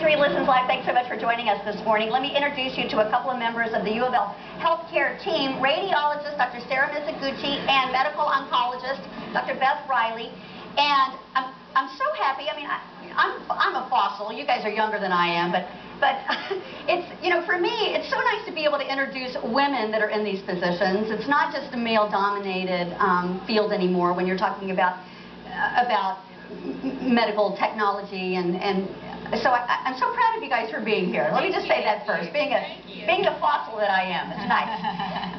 3 Listens Live, thanks so much for joining us this morning. Let me introduce you to a couple of members of the U of L healthcare team, radiologist Dr. Sarah Mizuguchi and medical oncologist Dr. Beth Riley. And I'm so happy. I mean, I'm a fossil. You guys are younger than I am, but it's, you know, for me, it's so nice to be able to introduce women that are in these positions. It's not just a male-dominated field anymore when you're talking about medical technology, and so I'm so proud of you guys for being here. Let me just say that first. Being the fossil that I am, it's nice.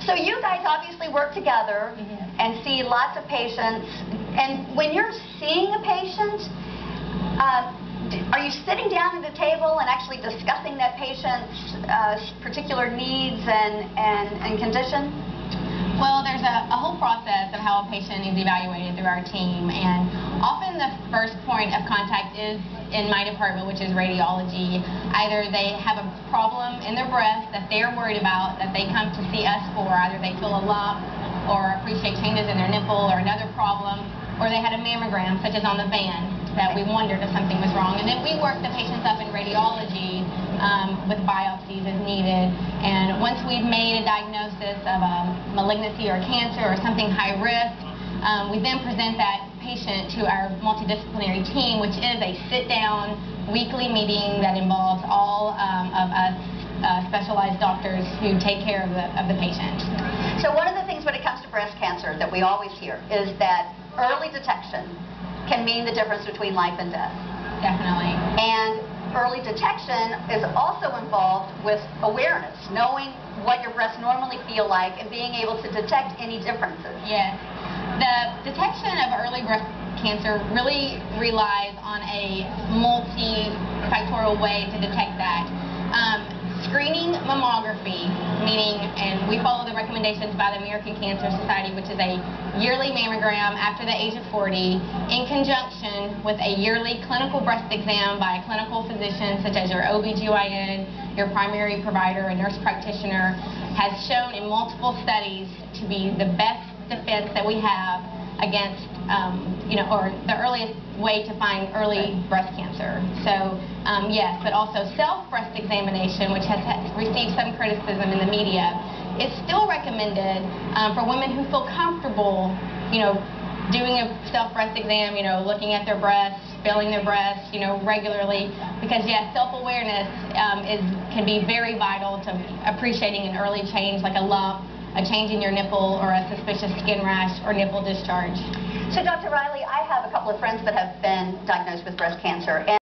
So you guys obviously work together and see lots of patients. And when you're seeing a patient, are you sitting down at a table and actually discussing that patient's particular needs and condition? Well, there's a whole process of how a patient is evaluated through our team, and often the first point of contact is in my department, which is radiology. Either they have a problem in their breast that they're worried about, that they come to see us for, either they feel a lump or appreciate changes in their nipple or another problem, or they had a mammogram, such as on the van, that we wondered if something was wrong. And then we work the patients up in radiology with biopsies as needed. And once we've made a diagnosis of a malignancy or cancer or something high risk, we then present that patient to our multidisciplinary team, which is a sit-down weekly meeting that involves all of us specialized doctors who take care of the patient. So one of the things when it comes to breast cancer that we always hear is that early detection can mean the difference between life and death. Definitely. And early detection is also involved with awareness, knowing what your breasts normally feel like and being able to detect any differences. Yes. The detection of early breast cancer really relies on a multifactorial way to detect that. Screening mammography, meaning, and we follow the recommendations by the American Cancer Society, which is a yearly mammogram after the age of 40, in conjunction with a yearly clinical breast exam by a clinical physician, such as your OBGYN, your primary provider, a nurse practitioner, has shown in multiple studies to be the best defense that we have against, or the earliest way to find early breast cancer. So, yes, but also self-breast examination, which has received some criticism in the media, is still recommended for women who feel comfortable, doing a self-breast exam, looking at their breasts, feeling their breasts, regularly, because, yes, self-awareness can be very vital to appreciating an early change, like a lump, a change in your nipple, or a suspicious skin rash or nipple discharge. So, Dr. Riley, I have a couple of friends that have been diagnosed with breast cancer.